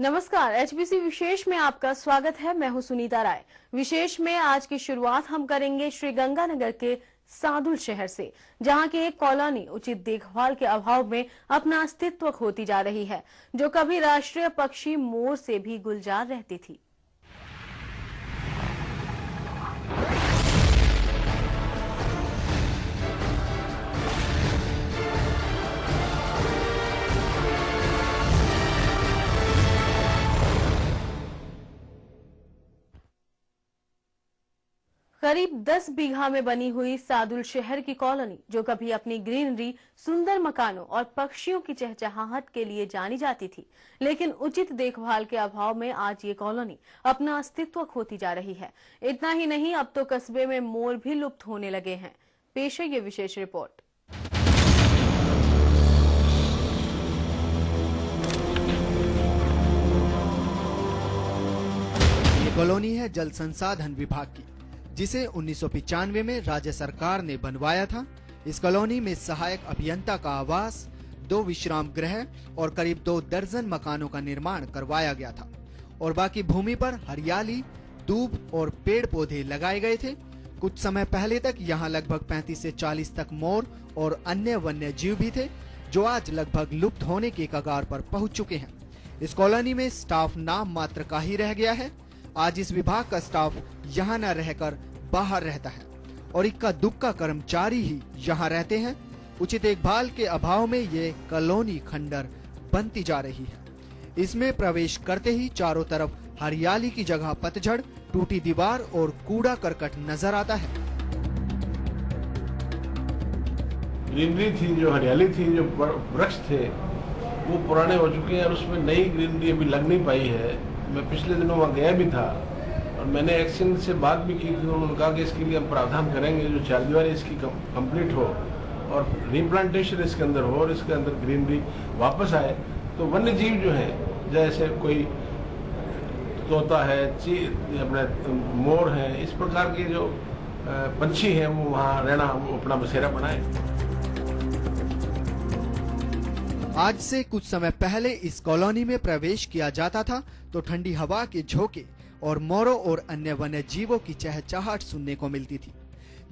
नमस्कार, एचबीसी विशेष में आपका स्वागत है। मैं हूं सुनीता राय। विशेष में आज की शुरुआत हम करेंगे श्रीगंगानगर के सादुल शहर से, जहां की एक कॉलोनी उचित देखभाल के अभाव में अपना अस्तित्व खोती जा रही है, जो कभी राष्ट्रीय पक्षी मोर से भी गुलजार रहती थी। करीब 10 बीघा में बनी हुई सादुल शहर की कॉलोनी, जो कभी अपनी ग्रीनरी, सुंदर मकानों और पक्षियों की चहचहाहट के लिए जानी जाती थी, लेकिन उचित देखभाल के अभाव में आज ये कॉलोनी अपना अस्तित्व खोती जा रही है। इतना ही नहीं, अब तो कस्बे में मोर भी लुप्त होने लगे हैं। पेश है ये विशेष रिपोर्ट। ये कॉलोनी है जल संसाधन विभाग की, जिसे 1995 में राज्य सरकार ने बनवाया था। इस कॉलोनी में सहायक अभियंता का आवास, 2 विश्राम गृह और करीब 2 दर्जन मकानों का निर्माण करवाया गया था और बाकी भूमि पर हरियाली, दूब और पेड़ पौधे लगाए गए थे। कुछ समय पहले तक यहाँ लगभग 35 से 40 तक मोर और अन्य वन्य जीव भी थे, जो आज लगभग लुप्त होने के कगार पर पहुंच चुके हैं। इस कॉलोनी में स्टाफ नाम मात्र का ही रह गया है। आज इस विभाग का स्टाफ यहाँ न रहकर बाहर रहता है और इक्का दुक्का कर्मचारी ही यहाँ रहते हैं। उचित देखभाल के अभाव में ये कॉलोनी खंडर बनती जा रही है। इसमें प्रवेश करते ही चारों तरफ हरियाली की जगह पतझड़, टूटी दीवार और कूड़ा करकट नजर आता है। ग्रीनरी थी, जो हरियाली थी, जो वृक्ष थे, वो पुराने हो चुके हैं और उसमें नई ग्रीनरी अभी लग नहीं पाई है। मैं पिछले दिनों वहाँ गया भी था और मैंने एक्शन से बात भी की थी। उन्होंने कहा कि इसके लिए हम प्रावधान करेंगे, जो चारदीवारी इसकी कंप्लीट हो और रिप्लांटेशन इसके अंदर हो और इसके अंदर ग्रीनरी वापस आए, तो वन्य जीव जो है, जैसे कोई तोता है, अपने मोर है, इस प्रकार के जो पंछी हैं, वो वहाँ रहना, वो अपना बसेरा बनाए। आज से कुछ समय पहले इस कॉलोनी में प्रवेश किया जाता था तो ठंडी हवा के झोंके और मोरों और अन्य वन्य जीवों की चहचहाहट सुनने को मिलती थी,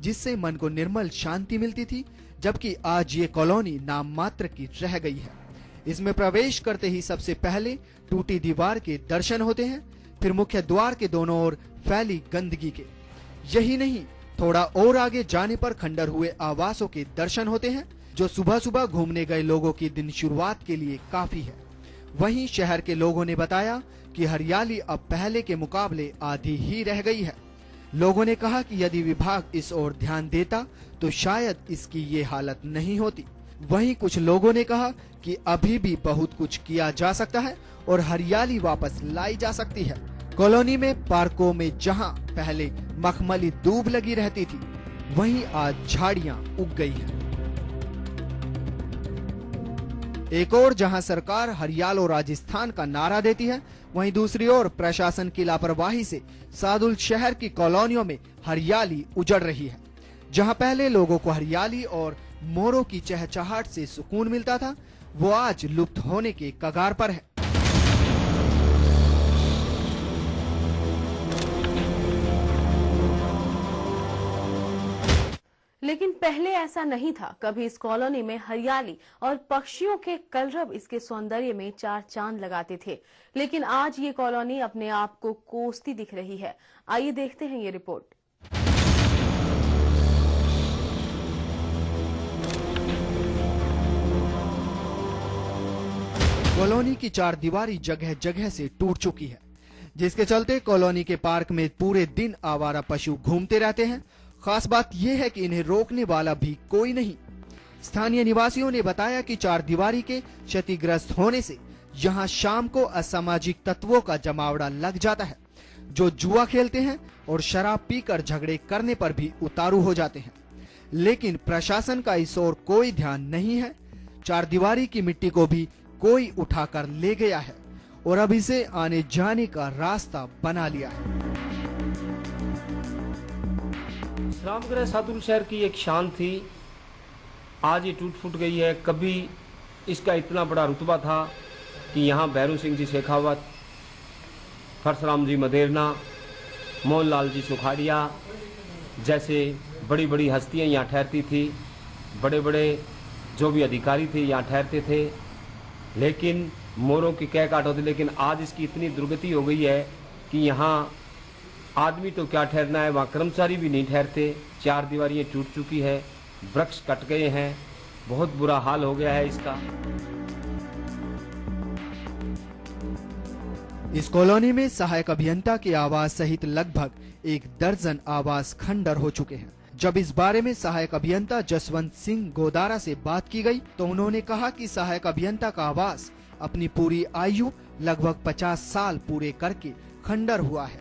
जिससे मन को निर्मल शांति मिलती थी। जबकि आज ये कॉलोनी नाम मात्र की रह गई है। इसमें प्रवेश करते ही सबसे पहले टूटी दीवार के दर्शन होते हैं, फिर मुख्य द्वार के दोनों ओर फैली गंदगी के। यही नहीं, थोड़ा और आगे जाने पर खंडर हुए आवासों के दर्शन होते हैं, जो सुबह सुबह घूमने गए लोगों की दिन शुरुआत के लिए काफी है। वहीं शहर के लोगों ने बताया कि हरियाली अब पहले के मुकाबले आधी ही रह गई है। लोगों ने कहा कि यदि विभाग इस ओर ध्यान देता तो शायद इसकी ये हालत नहीं होती। वहीं कुछ लोगों ने कहा कि अभी भी बहुत कुछ किया जा सकता है और हरियाली वापस लाई जा सकती है। कॉलोनी में पार्कों में जहां पहले मखमली दूब लगी रहती थी, वहीं आज झाड़ियां उग गई हैं। एक और जहां सरकार हरियालो राजस्थान का नारा देती है, वहीं दूसरी ओर प्रशासन की लापरवाही से सादुल शहर की कॉलोनियों में हरियाली उजड़ रही है। जहां पहले लोगों को हरियाली और मोरों की चहचहाहट से सुकून मिलता था, वो आज लुप्त होने के कगार पर है। लेकिन पहले ऐसा नहीं था। कभी इस कॉलोनी में हरियाली और पक्षियों के कलरव इसके सौंदर्य में 4 चांद लगाते थे, लेकिन आज ये कॉलोनी अपने आप को कोसती दिख रही है। आइए देखते हैं ये रिपोर्ट। कॉलोनी की 4 दीवारी जगह जगह से टूट चुकी है, जिसके चलते कॉलोनी के पार्क में पूरे दिन आवारा पशु घूमते रहते हैं। खास बात यह है कि इन्हें रोकने वाला भी कोई नहीं। स्थानीय निवासियों ने बताया कि 4 दीवारी के क्षतिग्रस्त होने से यहाँ शाम को असामाजिक तत्वों का जमावड़ा लग जाता है, जो जुआ खेलते हैं और शराब पीकर झगड़े करने पर भी उतारू हो जाते हैं। लेकिन प्रशासन का इस ओर कोई ध्यान नहीं है। 4 दीवारी की मिट्टी को भी कोई उठाकर ले गया है और अब इसे आने जाने का रास्ता बना लिया है। विश्रामगृह सादुल शहर की एक शान थी, आज ये टूट फूट गई है। कभी इसका इतना बड़ा रुतबा था कि यहाँ भैरू सिंह जी शेखावत, परशुराम जी मदेरना, मोहनलाल जी सुखाड़िया जैसे बड़ी बड़ी हस्तियां यहाँ ठहरती थी। बड़े बड़े जो भी अधिकारी थे यहाँ ठहरते थे, लेकिन मोरों की क्या काट होती। लेकिन आज इसकी इतनी दुर्गति हो गई है कि यहाँ आदमी तो क्या ठहरना है, वहाँ कर्मचारी भी नहीं ठहरते। चार दीवारियाँ टूट चुकी है, वृक्ष कट गए हैं, बहुत बुरा हाल हो गया है इसका। इस कॉलोनी में सहायक अभियंता के आवास सहित लगभग 1 दर्जन आवास खंडर हो चुके हैं। जब इस बारे में सहायक अभियंता जसवंत सिंह गोदारा से बात की गई तो उन्होंने कहा कि सहायक अभियंता का आवास अपनी पूरी आयु लगभग 50 साल पूरे करके खंडर हुआ है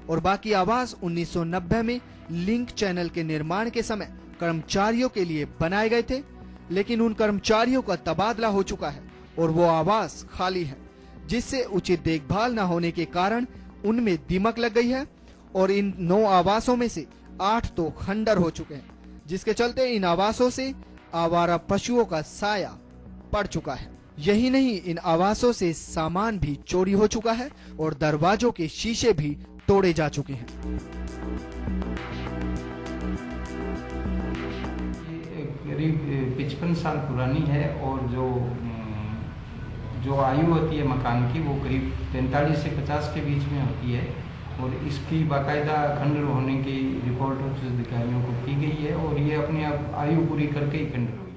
और बाकी आवास 1990 में लिंक चैनल के निर्माण के समय कर्मचारियों के लिए बनाए गए थे, लेकिन उन कर्मचारियों का तबादला हो चुका है और वो आवास खाली है, जिससे उचित देखभाल न होने के कारण उनमें दीमक लग गई है और इन 9 आवासों में से 8 तो खंडर हो चुके हैं, जिसके चलते इन आवासों से आवारा पशुओं का साया पड़ चुका है। यही नहीं, इन आवासों से सामान भी चोरी हो चुका है और दरवाजों के शीशे भी तोड़े जा चुके हैं। ये करीब 55 साल पुरानी है और जो आयु होती है मकान की वो करीब 45 से 50 के बीच में होती है और इसकी बाकायदा खंडर होने की रिपोर्ट उच्च अधिकारियों को की गई है और ये अपने आप आयु पूरी करके ही खंडर हुई।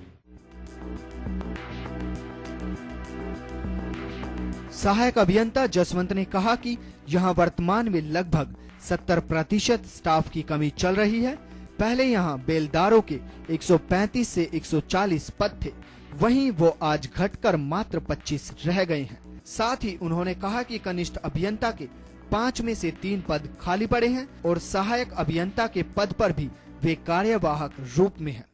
सहायक अभियंता जसवंत ने कहा कि यहां वर्तमान में लगभग 70% स्टाफ की कमी चल रही है। पहले यहां बेलदारों के 135 से 140 पद थे, वहीं वो आज घटकर मात्र 25 रह गए हैं। साथ ही उन्होंने कहा कि कनिष्ठ अभियंता के 5 में से 3 पद खाली पड़े हैं और सहायक अभियंता के पद पर भी वे कार्यवाहक रूप में हैं।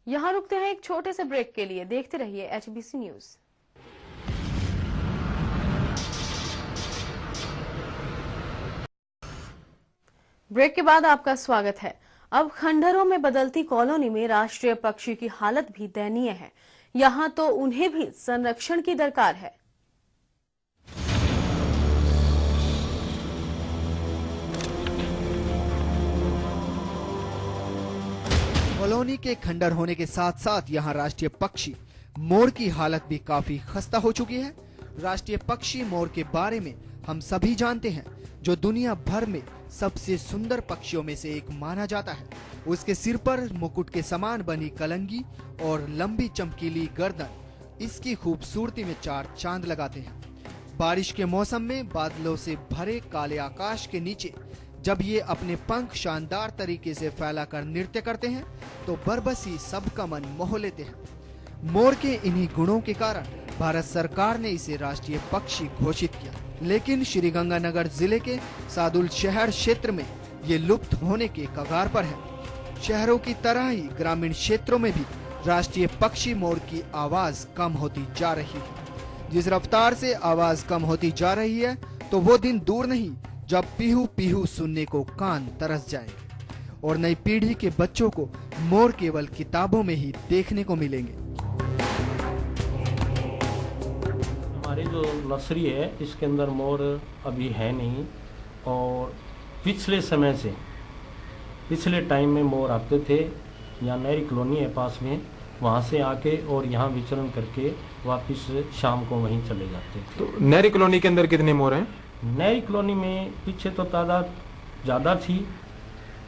यहाँ रुकते हैं एक छोटे से ब्रेक के लिए। देखते रहिए HBC न्यूज। ब्रेक के बाद आपका स्वागत है। अब खंडहरों में बदलती कॉलोनी में राष्ट्रीय पक्षी की हालत भी दयनीय है। यहाँ तो उन्हें भी संरक्षण की दरकार है। कॉलोनी के खंडर होने के साथ साथ यहाँ राष्ट्रीय पक्षी मोर की हालत भी काफी खस्ता हो चुकी है। राष्ट्रीय पक्षी मोर के बारे में हम सभी जानते हैं, जो दुनिया भर में सबसे सुंदर पक्षियों में से एक माना जाता है। उसके सिर पर मुकुट के समान बनी कलंगी और लंबी चमकीली गर्दन इसकी खूबसूरती में 4 चांद लगाते हैं। बारिश के मौसम में बादलों से भरे काले आकाश के नीचे जब ये अपने पंख शानदार तरीके से फैलाकर नृत्य करते हैं तो बरबसी सबका मन मोह लेते हैं। मोर के इन्हीं गुणों के कारण भारत सरकार ने इसे राष्ट्रीय पक्षी घोषित किया, लेकिन श्रीगंगानगर जिले के सादुल शहर क्षेत्र में ये लुप्त होने के कगार पर है। शहरों की तरह ही ग्रामीण क्षेत्रों में भी राष्ट्रीय पक्षी मोर की आवाज कम होती जा रही है। जिस रफ्तार से आवाज कम होती जा रही है तो वो दिन दूर नहीं जब पीहू पीहू सुनने को कान तरस जाएंगे और नई पीढ़ी के बच्चों को मोर केवल किताबों में ही देखने को मिलेंगे। हमारी जो नर्सरी है इसके अंदर मोर अभी है नहीं और पिछले समय से पिछले टाइम में मोर आते थे। यहाँ नहरी कॉलोनी है पास में, वहाँ से आके और यहाँ विचरण करके वापस शाम को वहीं चले जाते थे। तो नहरी कॉलोनी के अंदर कितने मोर हैं? नहरी कॉलोनी में पीछे तो तादाद ज़्यादा थी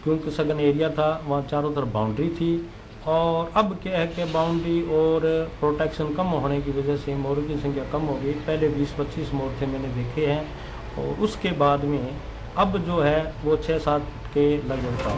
क्योंकि सघन एरिया था, वहाँ चारों तरफ बाउंड्री थी। और अब क्या है कि बाउंड्री और प्रोटेक्शन कम होने की वजह से मोरों की संख्या कम हो गई। पहले 20-25 मोर थे मैंने देखे हैं और उसके बाद में अब जो है वो 6-7 के लगभग था।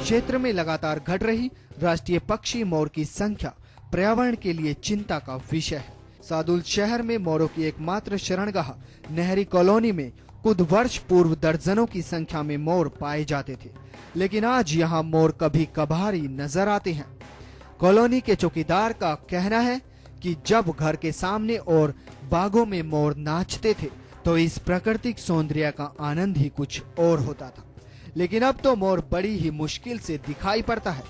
क्षेत्र में लगातार घट रही राष्ट्रीय पक्षी मोर की संख्या पर्यावरण के लिए चिंता का विषय है। सादुल शहर में मोरों की एकमात्र शरणगाह नहरी कॉलोनी में कुछ वर्ष पूर्व दर्जनों की संख्या में मोर पाए जाते थे, लेकिन आज यहाँ मोर कभी कभार ही नजर आते हैं। कॉलोनी के चौकीदार का कहना है कि जब घर के सामने और बागों में मोर नाचते थे तो इस प्राकृतिक सौंदर्य का आनंद ही कुछ और होता था, लेकिन अब तो मोर बड़ी ही मुश्किल से दिखाई पड़ता है।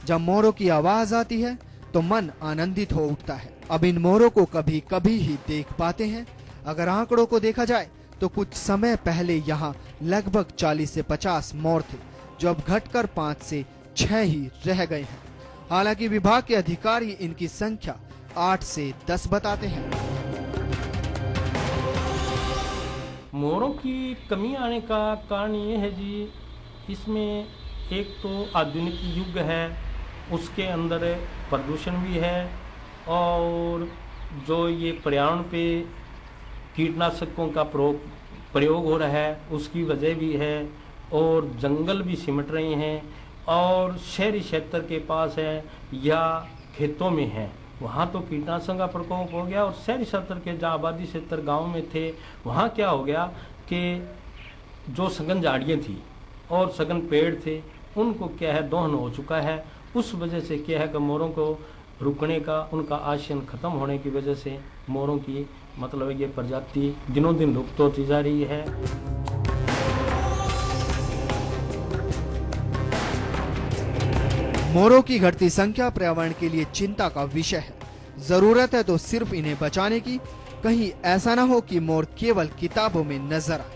जब मोरों की आवाज आती है तो मन आनंदित हो उठता है। अब इन मोरों को कभी कभी ही देख पाते हैं। अगर आंकड़ों को देखा जाए तो कुछ समय पहले यहाँ लगभग 40 से 50 मोर थे, जो अब घटकर 5 से 6 ही रह गए हैं। हालांकि विभाग के अधिकारी इनकी संख्या 8 से 10 बताते हैं। मोरों की कमी आने का कारण ये है जी, इसमें एक तो आधुनिक युग है, उसके अंदर प्रदूषण भी है, और जो ये पर्यावरण पे कीटनाशकों का प्रयोग हो रहा है उसकी वजह भी है, और जंगल भी सिमट रहे हैं, और शहरी क्षेत्र के पास है या खेतों में है, वहाँ तो कीटनाशकों का प्रकोप हो गया। और शहरी क्षेत्र के जहाँ आबादी क्षेत्र गाँव में थे, वहाँ क्या हो गया कि जो सघन झाड़ियाँ थी और सघन पेड़ थे, उनको क्या है दोहन हो चुका है। उस वजह से क्या है कि मोरों को रुकने का, उनका आश्रय खत्म होने की वजह से मोरों की मतलब ये प्रजाति दिनों दिन लुप्त होती जा रही है। मोरों की घटती संख्या पर्यावरण के लिए चिंता का विषय है। जरूरत है तो सिर्फ इन्हें बचाने की, कहीं ऐसा ना हो कि मोर केवल किताबों में नजर आए।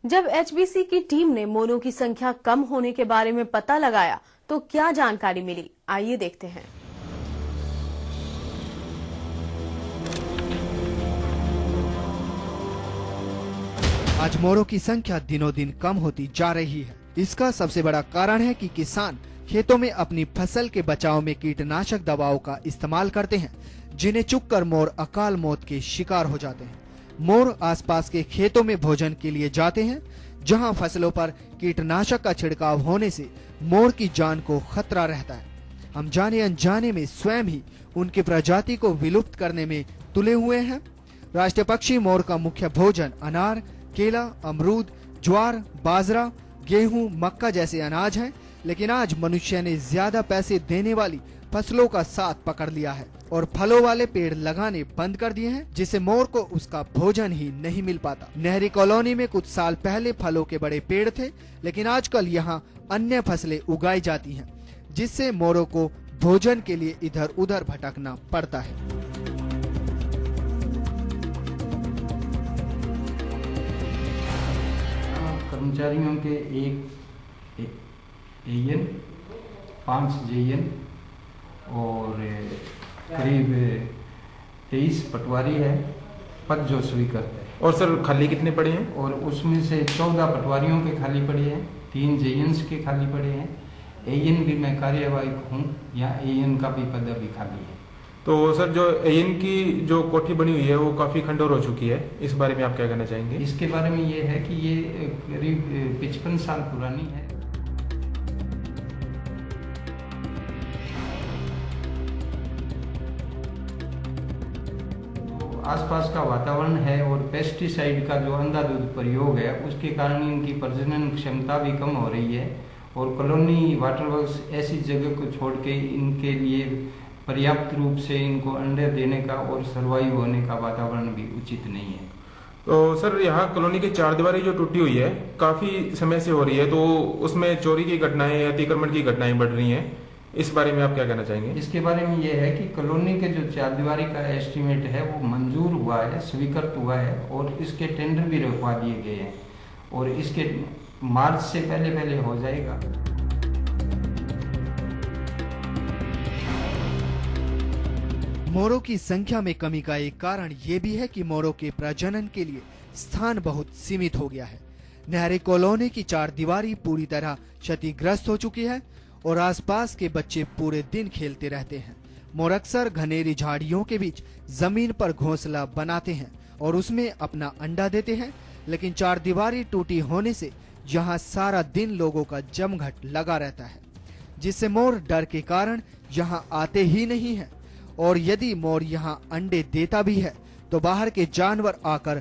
जब एचबीसी की टीम ने मोरों की संख्या कम होने के बारे में पता लगाया तो क्या जानकारी मिली, आइए देखते हैं। आज मोरों की संख्या दिनों दिन कम होती जा रही है। इसका सबसे बड़ा कारण है कि किसान खेतों में अपनी फसल के बचाव में कीटनाशक दवाओं का इस्तेमाल करते हैं, जिन्हें चुककर मोर अकाल मौत के शिकार हो जाते हैं। मोर आसपास के खेतों में भोजन के लिए जाते हैं, जहां फसलों पर कीटनाशक का छिड़काव होने से मोर की जान को खतरा रहता है। हम जाने अनजाने में स्वयं ही उनकी प्रजाति को विलुप्त करने में तुले हुए हैं। राष्ट्रीय पक्षी मोर का मुख्य भोजन अनार, केला, अमरूद, ज्वार, बाजरा, गेहूं, मक्का जैसे अनाज हैं, लेकिन आज मनुष्य ने ज्यादा पैसे देने वाली फसलों का साथ पकड़ लिया है और फलों वाले पेड़ लगाने बंद कर दिए हैं, जिससे मोर को उसका भोजन ही नहीं मिल पाता। नहरी कॉलोनी में कुछ साल पहले फलों के बड़े पेड़ थे, लेकिन आजकल यहाँ अन्य फसलें उगाई जाती हैं, जिससे मोरों को भोजन के लिए इधर उधर भटकना पड़ता है। कर्मचारियों के एक एएन, 5 जेएन और करीब 23 पटवारी है, पद जो स्वीकृत है। और सर खाली कितने पड़े हैं? और उसमें से 14 पटवारियों के खाली पड़े हैं, 3 जेएन्स के खाली पड़े हैं। एएन भी मैं कार्यवाहक हूँ, या एएन का भी पद अभी खाली है। तो सर जो एएन की जो कोठी बनी हुई है वो काफी खंडोर हो चुकी है, इस बारे में आप क्या कहना चाहेंगे? इसके बारे में ये है कि ये करीब 55 साल पुरानी है। आसपास का वातावरण है और पेस्टिसाइड का जो अंधाधुंध प्रयोग है, उसके कारण इनकी प्रजनन क्षमता भी कम हो रही है। और कॉलोनी वाटर वर्क्स ऐसी जगह को छोड़ के इनके लिए पर्याप्त रूप से इनको अंडे देने का और सर्वाइव होने का वातावरण भी उचित नहीं है। तो सर यहाँ कॉलोनी की चारदीवारी जो टूटी हुई है काफी समय से हो रही है, तो उसमें चोरी की घटनाएं, अतिक्रमण की घटनाएं बढ़ रही हैं, इस बारे में आप क्या कहना चाहेंगे? इसके बारे में ये है कि कॉलोनी के जो चारदीवारी का एस्टीमेट है वो मंजूर हुआ है, स्वीकृत हुआ है, और इसके टेंडर भी रखवा दिए गए हैं, और इसके मार्च से पहले हो जाएगा। मोरों की संख्या में कमी का एक कारण ये भी है कि मोरों के प्रजनन के लिए स्थान बहुत सीमित हो गया है। नहरी कॉलोनी की चारदीवारी पूरी तरह क्षतिग्रस्त हो चुकी है और आसपास के बच्चे पूरे दिन खेलते रहते हैं। मोर अक्सर घनेरी झाड़ियों के बीच जमीन पर घोंसला बनाते हैं और उसमें अपना अंडा देते हैं, लेकिन चारदीवारी टूटी होने से यहाँ सारा दिन लोगों का जमघट लगा रहता है, जिससे मोर डर के कारण यहाँ आते ही नहीं है। और यदि मोर यहाँ अंडे देता भी है तो बाहर के जानवर आकर